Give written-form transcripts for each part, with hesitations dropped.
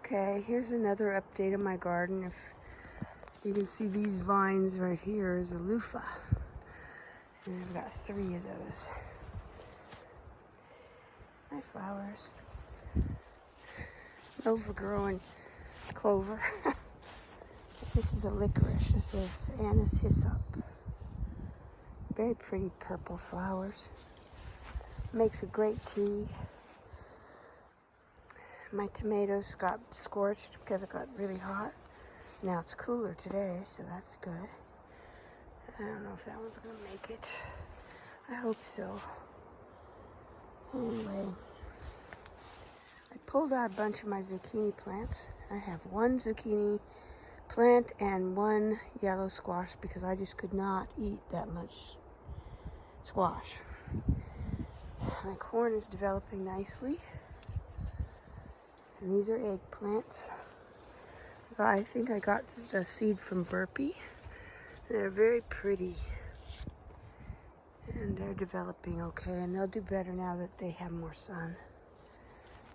Okay, here's another update of my garden. If you can see these vines right here is a loofah. And I've got 3 of those. My flowers. Overgrowing clover. This is a licorice. This is Anise hyssop. Very pretty purple flowers. Makes a great tea. My tomatoes got scorched because it got really hot. Now it's cooler today, so that's good. I don't know if that one's gonna make it. I hope so. Anyway, I pulled out a bunch of my zucchini plants. I have 1 zucchini plant and 1 yellow squash because I just could not eat that much squash. My corn is developing nicely. And these are eggplants. I think I got the seed from Burpee. They're very pretty. And they're developing okay. And they'll do better now that they have more sun.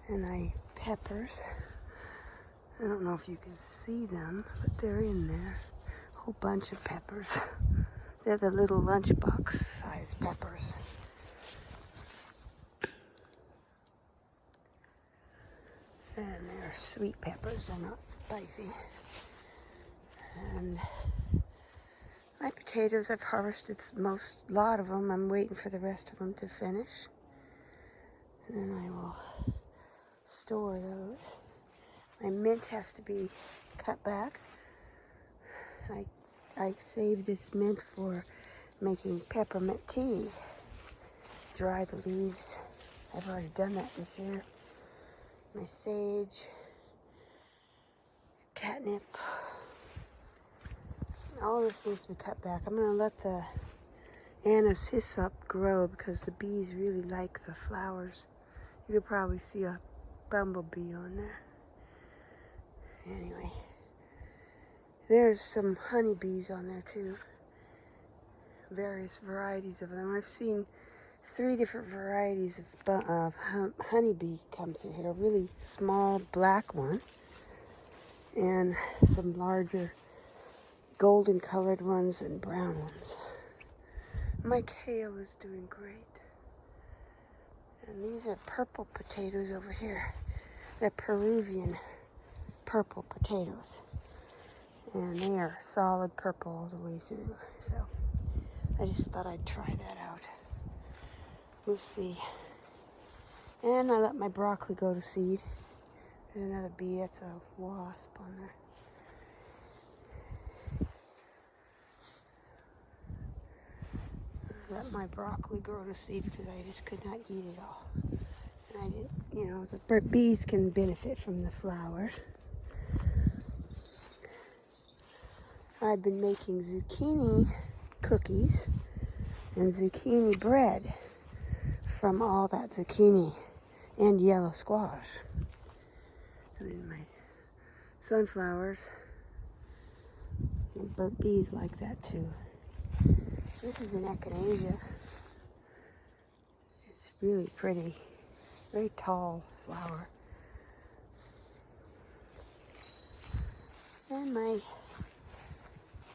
And peppers. I don't know if you can see them, but they're in there. A whole bunch of peppers. They're the little lunchbox size peppers. And they're sweet peppers, they're not spicy. And my potatoes, I've harvested a lot of them. I'm waiting for the rest of them to finish. And then I will store those. My mint has to be cut back. I saved this mint for making peppermint tea. Dry the leaves. I've already done that this year. My sage, catnip, all this needs to be cut back. I'm going to let the Anise hyssop grow because the bees really like the flowers. You could probably see a bumblebee on there. Anyway, there's some honeybees on there too. Various varieties of them. I've seen 3 different varieties of honeybee come through here. A really small black one and some larger golden colored ones and brown ones. My kale is doing great. And these are purple potatoes over here. They're Peruvian purple potatoes. And they are solid purple all the way through. So I just thought I'd try that out. We'll see. And I let my broccoli go to seed. There's another bee. That's a wasp on there. Let my broccoli grow to seed because I just could not eat it all. And I didn't, the bees can benefit from the flowers. I've been making zucchini cookies and zucchini bread from all that zucchini and yellow squash. And then my sunflowers, but bees like that too. This is an echinacea. It's really pretty, very tall flower. And my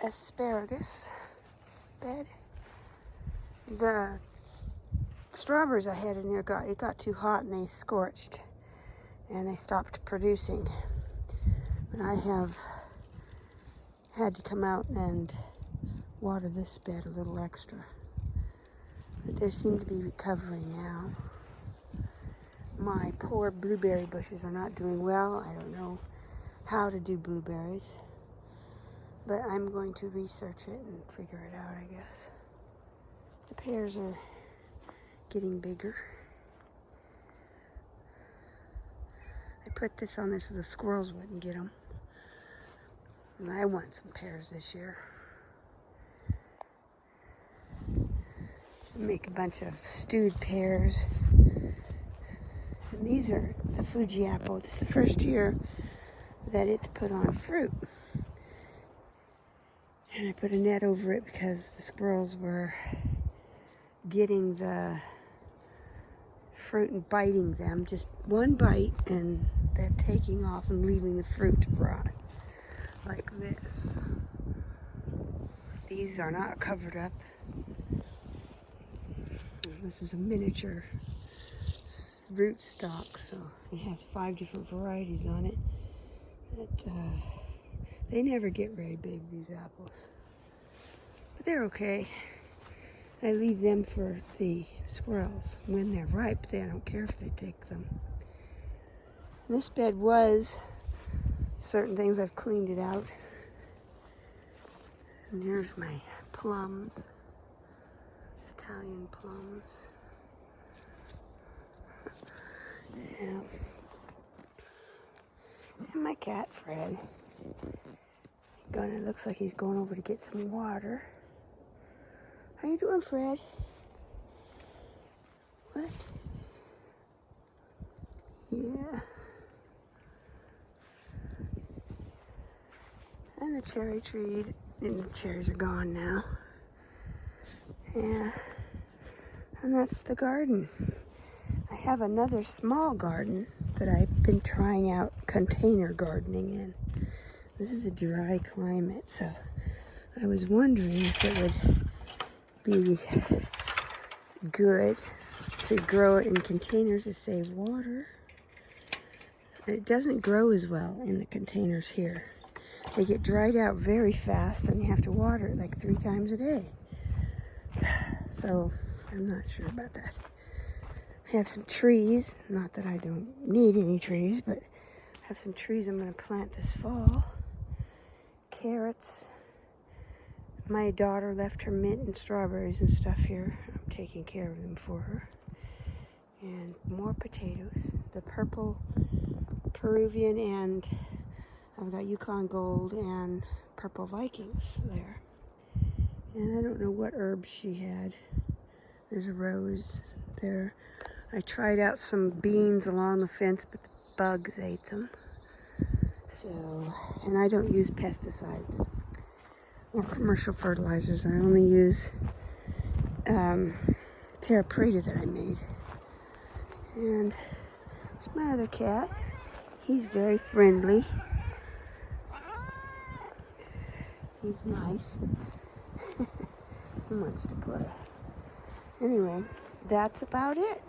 asparagus bed. The strawberries I had in there got too hot and they scorched and they stopped producing. But I have had to come out and water this bed a little extra. But they seem to be recovering now. My poor blueberry bushes are not doing well. I don't know how to do blueberries. But I'm going to research it and figure it out, I guess. The pears are getting bigger. I put this on there so the squirrels wouldn't get them. And I want some pears this year. Make a bunch of stewed pears. And these are the Fuji apple. It's the first year that it's put on fruit. And I put a net over it because the squirrels were getting the fruit and biting them. Just one bite and than taking off and leaving the fruit to rot like this. These are not covered up. This is a miniature root stock, so it has 5 different varieties on it. They never get very big, these apples, but they're okay. I leave them for the squirrels. When they're ripe, they don't care if they take them. This bed was certain things. I've cleaned it out. And here's my plums, Italian plums. Yeah. And my cat, Fred. It looks like he's going over to get some water. How you doing, Fred? What? Yeah. And the cherry tree, and the cherries are gone now. Yeah. And that's the garden. I have another small garden that I've been trying out container gardening in. This is a dry climate, so I was wondering if it would be good to grow it in containers to save water. It doesn't grow as well in the containers here. They get dried out very fast and you have to water it like 3 times a day. So I'm not sure about that. I have some trees, not that I don't need any trees, but I have some trees I'm going to plant this fall. Carrots. My daughter left her mint and strawberries and stuff here. I'm taking care of them for her. And more potatoes. The purple Peruvian, and I've got Yukon Gold and purple Vikings there. And I don't know what herbs she had. There's a rose there. I tried out some beans along the fence, but the bugs ate them. So, and I don't use pesticides or commercial fertilizers. I only use Terra Preta that I made. And there's my other cat. He's very friendly. He's nice. He wants to play. Anyway, that's about it.